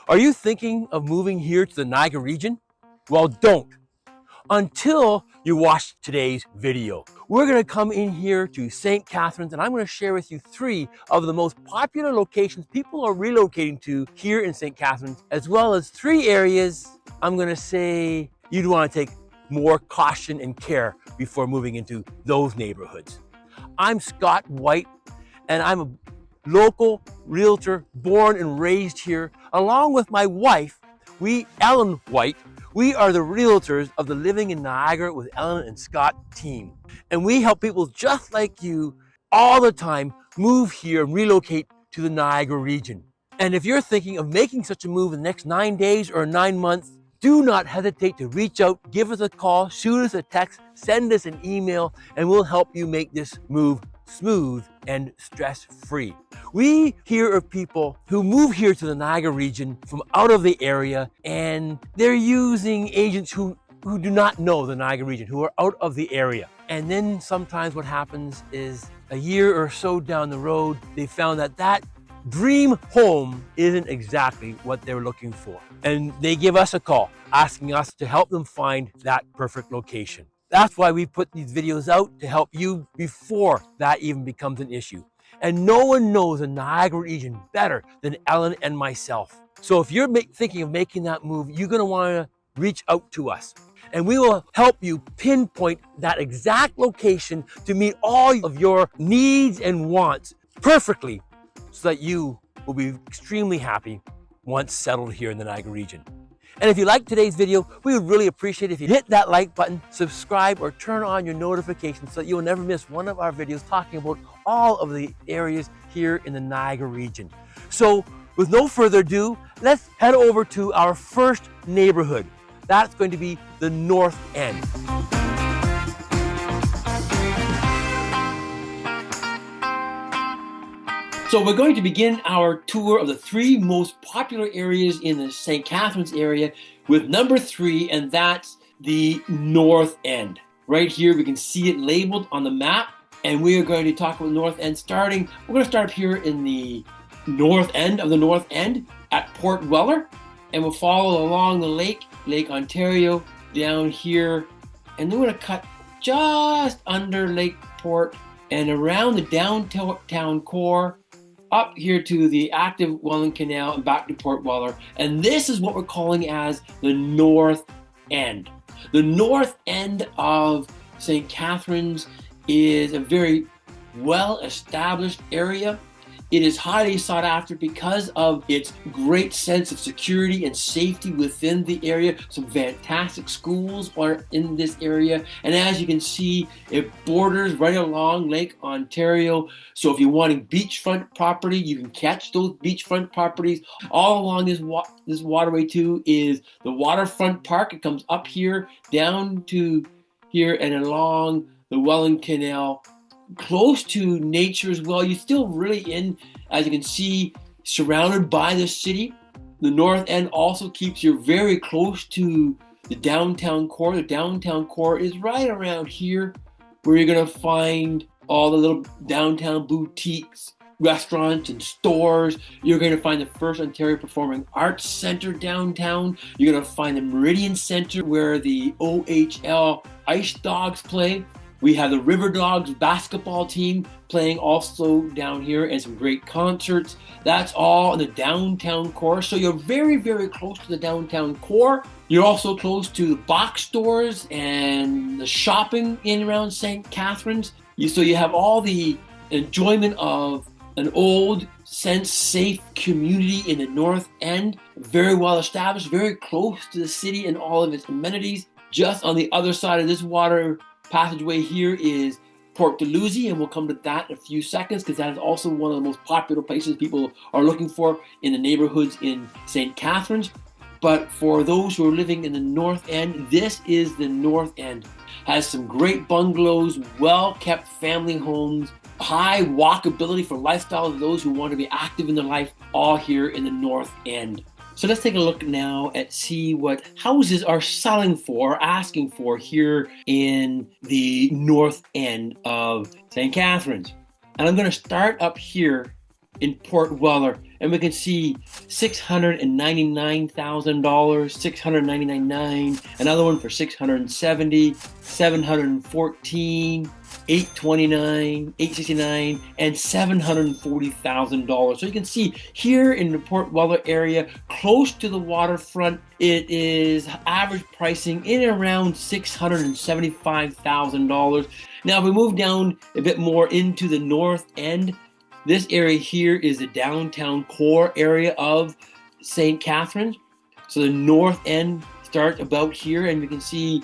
Are you thinking of moving here to the Niagara region? Well, don't, until you watch today's video. We're gonna come in here to St. Catharines, and I'm gonna share with you 3 of the most popular locations people are relocating to here in St. Catharines, as well as 3 areas I'm gonna say you'd wanna take more caution and care before moving into those neighborhoods. I'm Scott White, and I'm a local realtor born and raised here, along with my wife, Ellen White. We are the realtors of the Living in Niagara with Ellen and Scott team. And we help people just like you all the time move here and relocate to the Niagara region. And if you're thinking of making such a move in the next 9 days or 9 months, do not hesitate to reach out, give us a call, shoot us a text, send us an email, and we'll help you make this move smooth and stress-free. We hear of people who move here to the Niagara region from out of the area, and they're using agents who do not know the Niagara region, who are out of the area. And then sometimes what happens is a year or so down the road, they found that dream home isn't exactly what they're looking for. And they give us a call, asking us to help them find that perfect location. That's why we put these videos out, to help you before that even becomes an issue. And no one knows the Niagara region better than Ellen and myself. So if you're thinking of making that move, you're gonna wanna reach out to us. And we will help you pinpoint that exact location to meet all of your needs and wants perfectly, so that you will be extremely happy once settled here in the Niagara region. And if you liked today's video, we would really appreciate it if you hit that like button, subscribe, or turn on your notifications so that you'll never miss one of our videos talking about all of the areas here in the Niagara region. So with no further ado, let's head over to our first neighborhood. That's going to be the North End. So we're going to begin our tour of the 3 most popular areas in the St. Catharines area with number 3, and that's the North End. Right here, we can see it labeled on the map, and we are going to talk about the North End we're going to start up here in the north end of the North End at Port Weller, and we'll follow along the Lake Ontario down here, and then we're going to cut just under Lake Port and around the downtown core, up here to the active Welland Canal and back to Port Weller. And this is what we're calling as the North End. The North End of St. Catharines is a very well-established area. It is highly sought after because of its great sense of security and safety within the area. Some fantastic schools are in this area. And as you can see, it borders right along Lake Ontario. So if you're wanting beachfront property, you can catch those beachfront properties. All along this waterway too is the waterfront park. It comes up here, down to here, and along the Welland Canal, close to nature as well. You're still really in, as you can see, surrounded by the city. The North End also keeps you very close to the downtown core. The downtown core is right around here, where you're going to find all the little downtown boutiques, restaurants, and stores. You're going to find the First Ontario Performing Arts Centre downtown. You're going to find the Merritton Centre, where the OHL Ice Dogs play. We have the River Dogs basketball team playing also down here, and some great concerts. That's all in the downtown core. So you're very, very close to the downtown core. You're also close to the box stores and the shopping in around St. Catharines. So you have all the enjoyment of an old, sense-safe community in the North End. Very well established, very close to the city and all of its amenities. Just on the other side of this water passageway here is Port Dalhousie, and we'll come to that in a few seconds, because that is also one of the most popular places people are looking for in the neighborhoods in St. Catharines. But for those who are living in the North End, this is the North End. Has some great bungalows, well-kept family homes, high walkability for lifestyle of those who want to be active in their life, all here in the North End. So let's take a look now at see what houses are selling for, asking for here in the North End of St. Catharines. And I'm going to start up here in Port Weller. and we can see $699,000, $699,900, another one for $670,000, $714,000, $829,000, $869,000, and $740,000. So you can see here in the Port Weller area, close to the waterfront, it is average pricing in around $675,000. Now, if we move down a bit more into the north end, this area here is the downtown core area of St. Catharines. So the north end starts about here, and we can see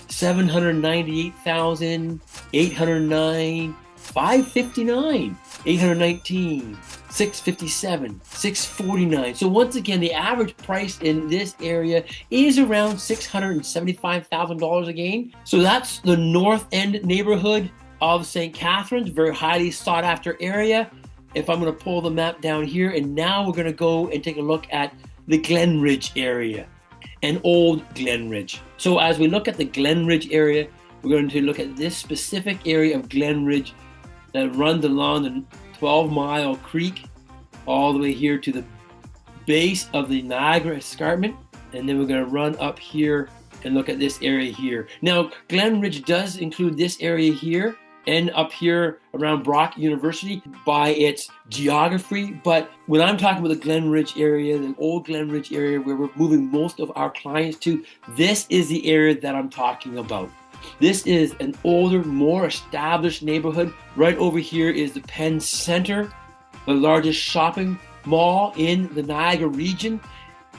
798,000, 809, 559, 819, 657, 649. So once again, the average price in this area is around $675,000 again. So that's the north end neighborhood of St. Catharines, very highly sought after area. If I'm going to pull the map down here, and now we're going to go and take a look at the Glenridge area and old Glenridge. So as we look at the Glenridge area, we're going to look at this specific area of Glenridge that runs along the 12-mile creek all the way here to the base of the Niagara Escarpment. And then we're going to run up here and look at this area here. Now, Glenridge does include this area here and up here around Brock University by its geography. But when I'm talking about the Glenridge area, the old Glenridge area where we're moving most of our clients to, this is the area that I'm talking about. This is an older, more established neighborhood. Right over here is the Penn Center, the largest shopping mall in the Niagara region,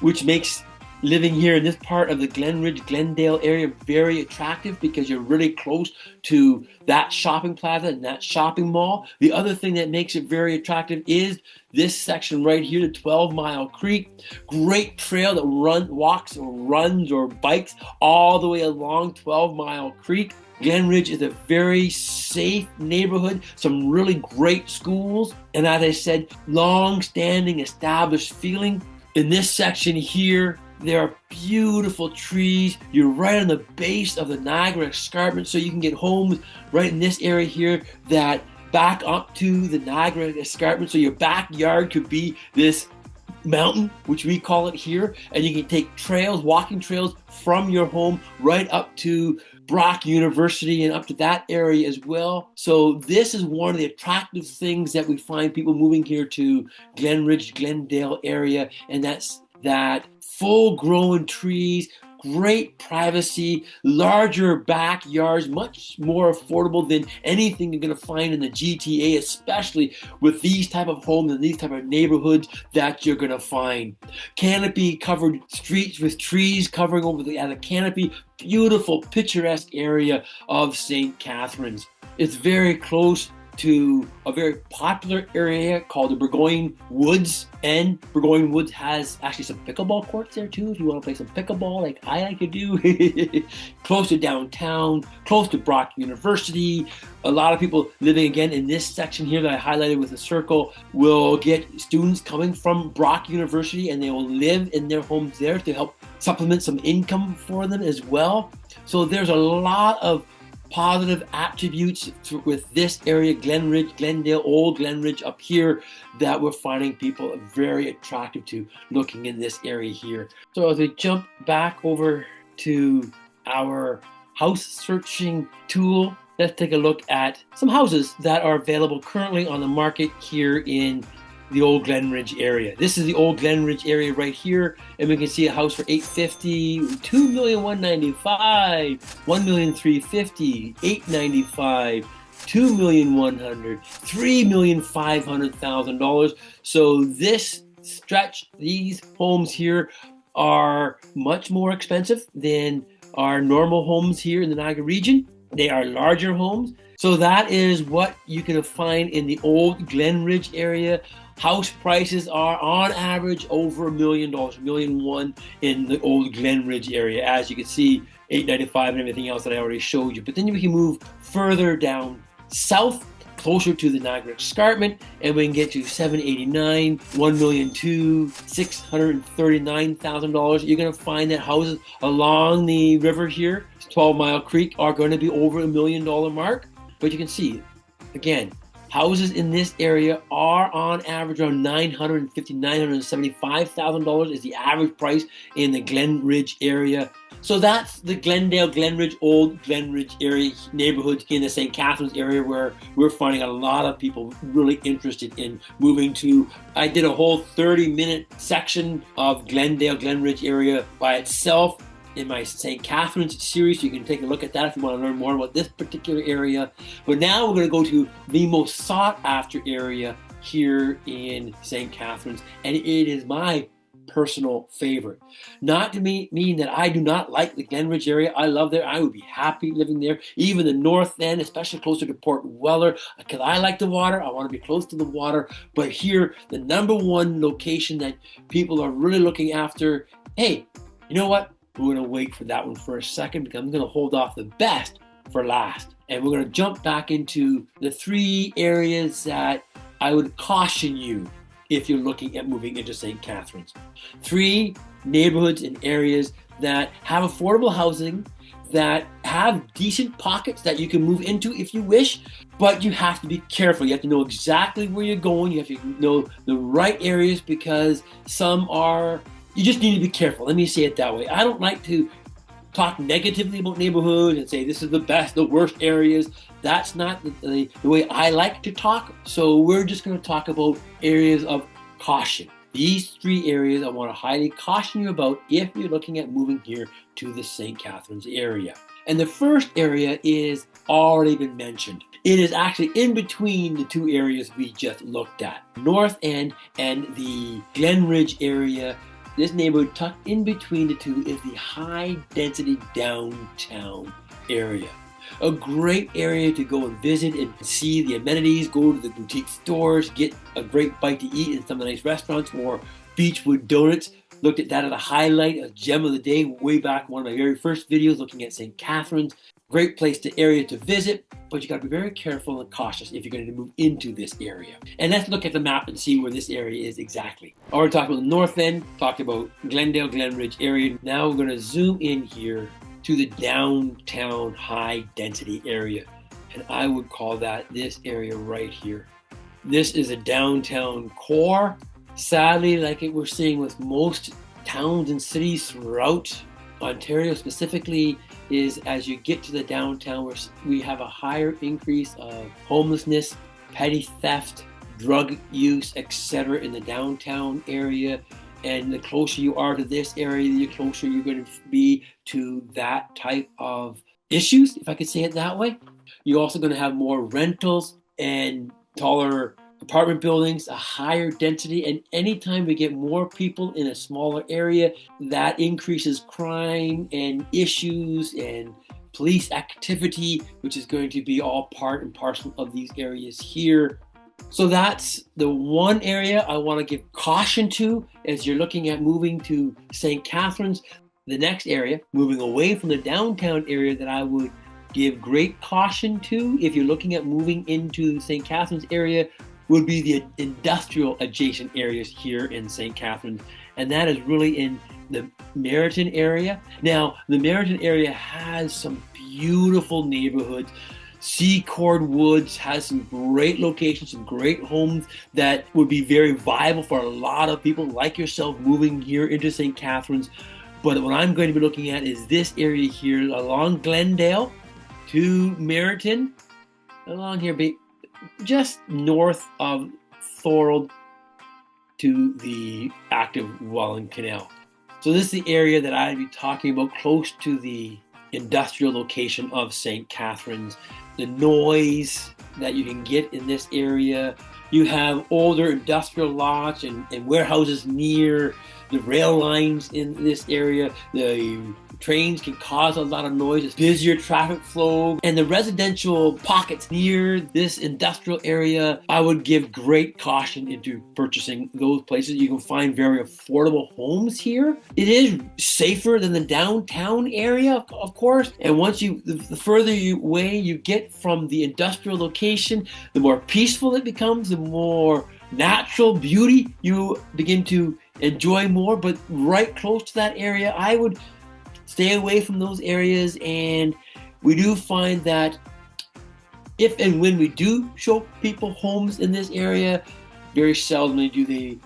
which makes living here in this part of the Glenridge, Glendale area very attractive because you're really close to that shopping plaza and that shopping mall. The other thing that makes it very attractive is this section right here, the 12-mile creek. Great trail that walks or runs or bikes all the way along 12-mile creek. Glenridge is a very safe neighborhood, some really great schools, and as I said, long-standing established feeling. In this section here, there are beautiful trees. You're right on the base of the Niagara Escarpment, so you can get homes right in this area here that back up to the Niagara Escarpment. So your backyard could be this mountain, which we call it here, and you can take trails, walking trails from your home right up to Brock University and up to that area as well. So this is one of the attractive things that we find people moving here to Glenridge, Glendale area, and that's that full-grown trees, great privacy, larger backyards, much more affordable than anything you're going to find in the GTA, especially with these type of homes and these type of neighborhoods that you're going to find. Canopy-covered streets with trees covering over the canopy. Beautiful, picturesque area of St. Catharines. It's very close to a very popular area called the Burgoyne Woods, and Burgoyne Woods has actually some pickleball courts there too if you want to play some pickleball like I like to do. Close to downtown, close to Brock University. A lot of people living again in this section here that I highlighted with a circle will get students coming from Brock University, and they will live in their homes there to help supplement some income for them as well. So there's a lot of positive attributes with this area, Glenridge, Glendale, old Glenridge up here, that we're finding people very attractive to looking in this area here. So as we jump back over to our house searching tool, let's take a look at some houses that are available currently on the market here in the old Glenridge area. This is the old Glenridge area right here, and we can see a house for $850,000, $2,195,000, $1,350,000, $895,000, $2,100,000, $3,500,000. So this stretch, these homes here are much more expensive than our normal homes here in the Niagara region. They are larger homes. So that is what you can find in the old Glenridge area. House prices are on average over $1 million, $1.1 million in the old Glenridge area. As you can see, $895,000 and everything else that I already showed you. But then we can move further down south, closer to the Niagara Escarpment, and we can get to $789,000, $1,200,000, $639,000. You're going to find that houses along the river here, 12 Mile Creek, are going to be over $1 million mark. But you can see, again, Houses in this area are on average around $950,000, $975,000 is the average price in the Glenridge area. So that's the Glendale, Glenridge, Old Glenridge area neighborhoods in the St. Catharines area where we're finding a lot of people really interested in moving to. I did a whole 30-minute section of Glendale, Glenridge area by itself in my St. Catharines series. You can take a look at that if you want to learn more about this particular area. But now we're going to go to the most sought after area here in St. Catharines, and it is my personal favorite. Not to mean that I do not like the Glenridge area. I love there. I would be happy living there. Even the north end, especially closer to Port Weller, because I like the water. I want to be close to the water. But here, the number one location that people are really looking after, hey, you know what? We're going to wait for that one for a second because I'm going to hold off the best for last. And we're going to jump back into the 3 areas that I would caution you if you're looking at moving into St. Catharines. 3 neighborhoods and areas that have affordable housing, that have decent pockets that you can move into if you wish, but you have to be careful. You have to know exactly where you're going. You have to know the right areas because some are, you just need to be careful. Let me say it that way. I don't like to talk negatively about neighborhoods and say this is the best, the worst areas. That's not the way I like to talk. So we're just going to talk about areas of caution. These 3 areas I want to highly caution you about if you're looking at moving here to the St. Catharines area. And the first area is already been mentioned. It is actually in between the 2 areas we just looked at. North End and the Glenridge area. This neighborhood tucked in between the 2 is the high density downtown area. A great area to go and visit and see the amenities, go to the boutique stores, get a great bite to eat in some of the nice restaurants or Beechwood Donuts. Looked at that as a highlight, a gem of the day, way back one of my very first videos looking at St. Catharines. Great area to visit, but you got to be very careful and cautious if you're going to move into this area. And let's look at the map and see where this area is exactly. Already talked about the north end, talked about Glendale, Glenridge area. Now we're going to zoom in here to the downtown high density area. And I would call that this area right here. This is a downtown core. Sadly, like we're seeing with most towns and cities throughout Ontario specifically, is as you get to the downtown where we have a higher increase of homelessness, petty theft, drug use, etc. in the downtown area. And the closer you are to this area, the closer you're going to be to that type of issues, if I could say it that way. You're also going to have more rentals and taller apartment buildings, a higher density, and anytime we get more people in a smaller area, that increases crime and issues and police activity, which is going to be all part and parcel of these areas here. So that's the one area I want to give caution to as you're looking at moving to St. Catharines. The next area, moving away from the downtown area, that I would give great caution to if you're looking at moving into the St. Catharines area would be the industrial adjacent areas here in St. Catharines. And that is really in the Merritton area. Now, the Merritton area has some beautiful neighborhoods. Secord Woods has some great locations, some great homes that would be very viable for a lot of people like yourself moving here into St. Catharines. But what I'm going to be looking at is this area here along Glendale to Merritton, along here, just north of Thorold to the active Welland Canal. So this is the area that I'd be talking about, close to the industrial location of St. Catharines. The noise that you can get in this area. You have older industrial lots and warehouses near the rail lines in this area. The trains can cause a lot of noise. It's busier traffic flow. And the residential pockets near this industrial area, I would give great caution into purchasing those places. You can find very affordable homes here. It is safer than the downtown area, of course. And once the further away you get from the industrial location, the more peaceful it becomes, the more natural beauty you begin to enjoy more. But right close to that area, I would stay away from those areas. And we do find that If and when we do show people homes in this area, very seldomly do they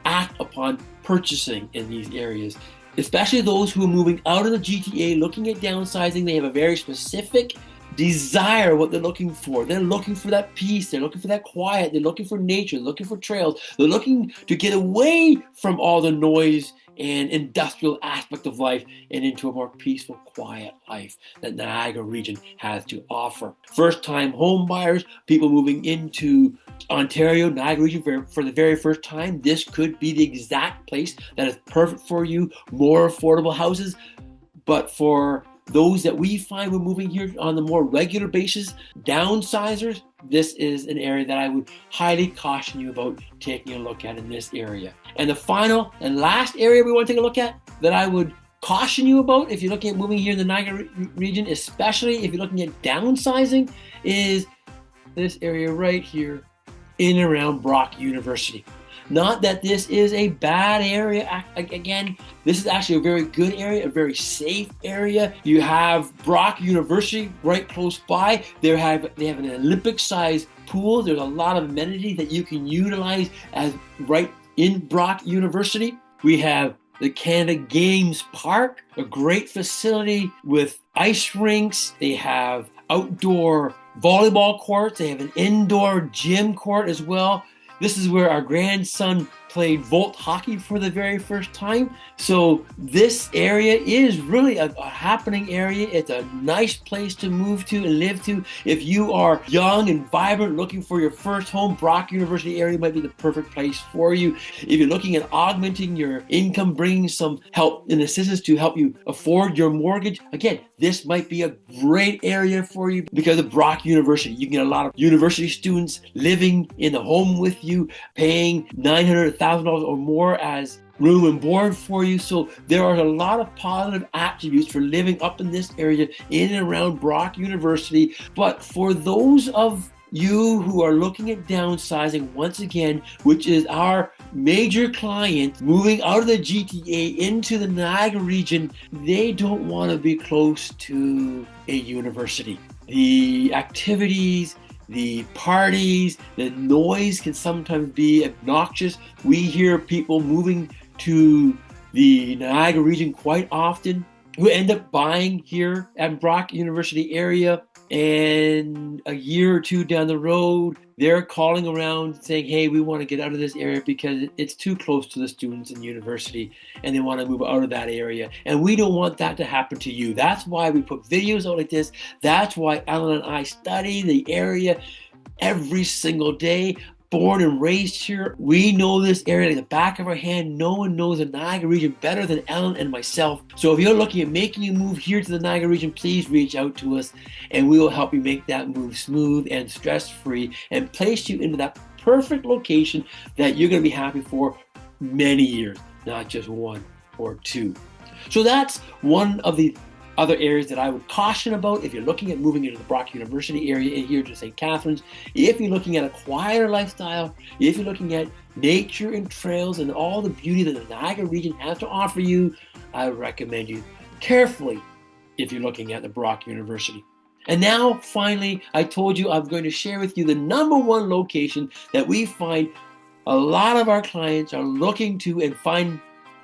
act upon purchasing in these areas, especially those who are moving out of the GTA, looking at downsizing. They have a very specific desire, what they're looking for. They're looking for that peace. They're looking for that quiet. They're looking for nature. They're looking for trails. They're looking to get away from all the noise and industrial aspect of life and into a more peaceful, quiet life that Niagara region has to offer. First-time home buyers, people moving into Ontario, Niagara region for the very first time, this could be the exact place that is perfect for you. More affordable houses. But for those that we find we're moving here on a more regular basis, downsizers, this is an area that I would highly caution you about taking a look at in this area. And the final and last area we want to take a look at that I would caution you about if you're looking at moving here in the Niagara region, especially if you're looking at downsizing, is this area right here in and around Brock University. Not that this is a bad area. Again, this is actually a very good area, a very safe area. You have Brock University right close by. They have an Olympic-sized pool. There's a lot of amenities that you can utilize as right in Brock University. We have the Canada Games Park, a great facility with ice rinks. They have outdoor volleyball courts. They have an indoor gym court as well. This is where our grandson played Volt hockey for the very first time. So this area is really a happening area. It's a nice place to move to and live to. If you are young and vibrant, looking for your first home, Brock University area might be the perfect place for you. If you're looking at augmenting your income, bringing some help and assistance to help you afford your mortgage, again, this might be a great area for you because of Brock University. You can get a lot of university students living in the home with you, paying $900,000 or more as room and board for you. So there are a lot of positive attributes for living up in this area in and around Brock University. But for those of you who are looking at downsizing, once again, which is our major client moving out of the GTA into the Niagara region, they don't want to be close to a university. The activities, the parties, the noise can sometimes be obnoxious. We hear people moving to the Niagara region quite often who end up buying here at Brock University area, and a year or two down the road, they're calling around saying, hey, we want to get out of this area because it's too close to the students in university and they want to move out of that area. And we don't want that to happen to you. That's why we put videos out like this. That's why Ellen and I study the area every single day. Born and raised here, we know this area like the back of our hand. No one knows the Niagara region better than Ellen and myself. So if you're looking at making a move here to the Niagara region, please reach out to us and we will help you make that move smooth and stress-free and place you into that perfect location that you're going to be happy for many years, not just one or two. So that's one of the other areas that I would caution about if you're looking at moving into the Brock University area in here to St. Catharines. If you're looking at a quieter lifestyle, if you're looking at nature and trails and all the beauty that the Niagara region has to offer you, I would recommend you carefully if you're looking at the Brock University. And now, finally, I told you I'm going to share with you the number one location that we find a lot of our clients are looking to and find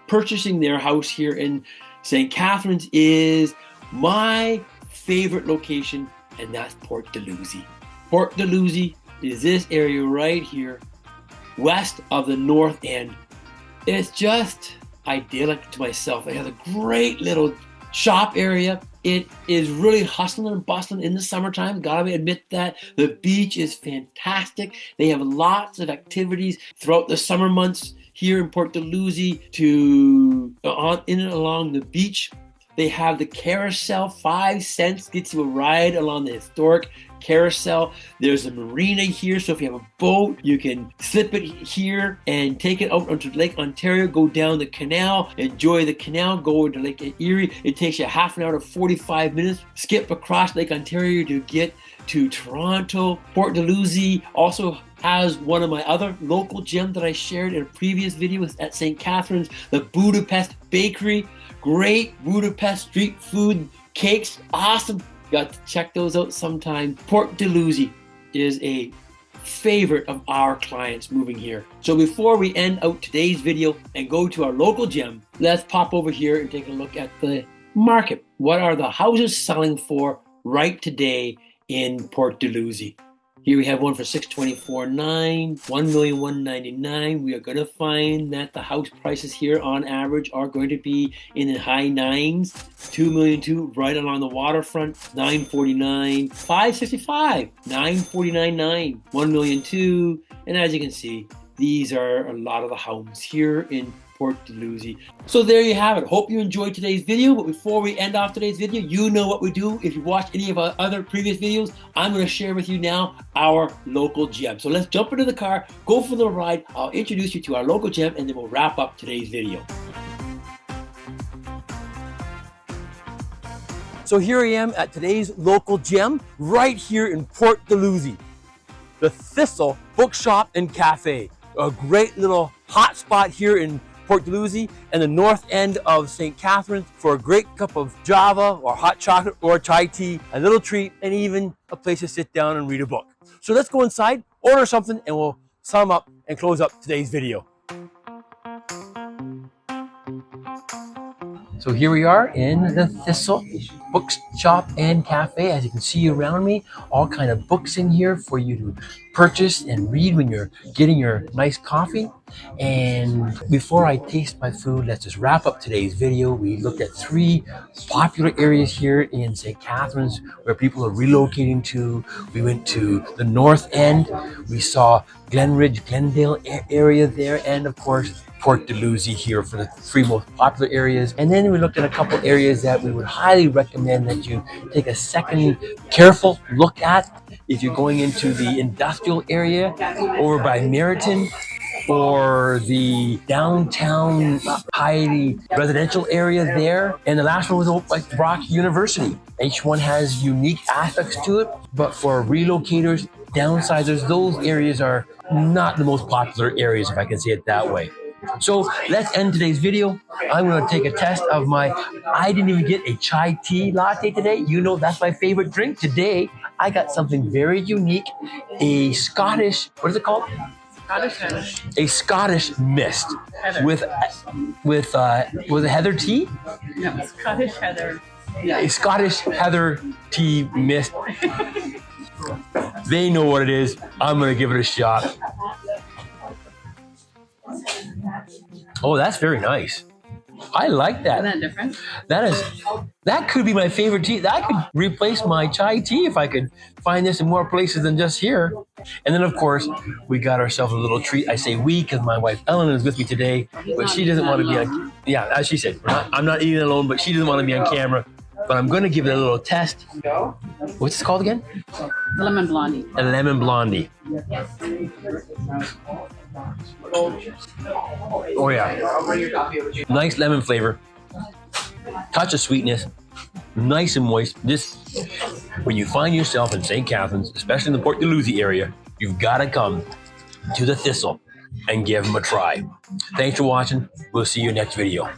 purchasing their house here in St. Catharines is my favorite location, and that's Port Dalhousie. Port Dalhousie is this area right here, west of the North End. It's just idyllic to myself. It has a great little shop area. It is really hustling and bustling in the summertime. Gotta admit that. The beach is fantastic. They have lots of activities throughout the summer months here in Port Dalhousie in and along the beach. They have the carousel, 5 cents gets you a ride along the historic carousel. There's a marina here, so if you have a boat, you can slip it here and take it out onto Lake Ontario, go down the canal, enjoy the canal, go into Lake Erie. It takes you half an hour to 45 minutes. Skip across Lake Ontario to get to Toronto. Port Dalhousie also has one of my other local gems that I shared in a previous video at St. Catharines, the Budapest Bakery. Great Budapest street food, cakes, awesome Got to check those out sometime. Port Dalhousie is a favorite of our clients moving here. So before we end out today's video and go to our local gem, let's pop over here and take a look at the market. What are the houses selling for right today in Port Dalhousie? Here we have one for $624,900, $1,199,000. We are going to find that the house prices here on average are going to be in the high nines. $2,200,000 right along the waterfront, $949,000, $565,000, $949,900, $1,200,000. And as you can see, these are a lot of the homes here in Port Dalhousie. So there you have it. Hope you enjoyed today's video. But before we end off today's video, you know what we do. If you watched any of our other previous videos, I'm going to share with you now our local gem. So let's jump into the car, go for the ride. I'll introduce you to our local gem, and then we'll wrap up today's video. So here I am at today's local gem, right here in Port Dalhousie, the Thistle Bookshop and Cafe. A great little hot spot here in Port Dalhousie and the north end of St. Catharines for a great cup of Java or hot chocolate or chai tea, a little treat, and even a place to sit down and read a book. So let's go inside, order something, and we'll sum up and close up today's video. So here we are in the Thistle Bookshop and Cafe. As you can see around me, all kind of books in here for you to purchase and read when you're getting your nice coffee. And before I taste my food, let's just wrap up today's video. We looked at 3 popular areas here in St. Catharines where people are relocating to. We went to the north end. We saw Glenridge, Glendale area there, and of course, Port Dalhousie here for the 3 most popular areas. And then we looked at a couple areas that we would highly recommend that you take a second careful look at if you're going into the industrial area over by Merritton or the downtown highly residential area there. And the last one was like Brock University. Each one has unique aspects to it, but for relocators, downsizers, those areas are not the most popular areas, if I can say it that way. So let's end today's video. I'm going to take a test of I didn't even get a chai tea latte today. You know that's my favorite drink. Today, I got something very unique, a Scottish, what is it called? Scottish heather. A Scottish mist with a heather tea? No, Scottish heather. A Scottish heather tea mist. They know what it is. I'm going to give it a shot. Oh, that's very nice. I like that. Isn't that different? That could be my favorite tea. That could replace my chai tea if I could find this in more places than just here. And then, of course, we got ourselves a little treat. I say we because my wife Ellen is with me today, but she doesn't want to be on. Yeah, as she said, I'm not eating alone, but she doesn't want to be on camera. But I'm going to give it a little test. What's it called again? Lemon blondie. A lemon blondie. Oh yeah, nice lemon flavor, touch of sweetness, nice and moist. This, when you find yourself in St. Catharines, especially in the Port Dalhousie area, you've got to come to the Thistle and give them a try. Thanks for watching. We'll see you next video.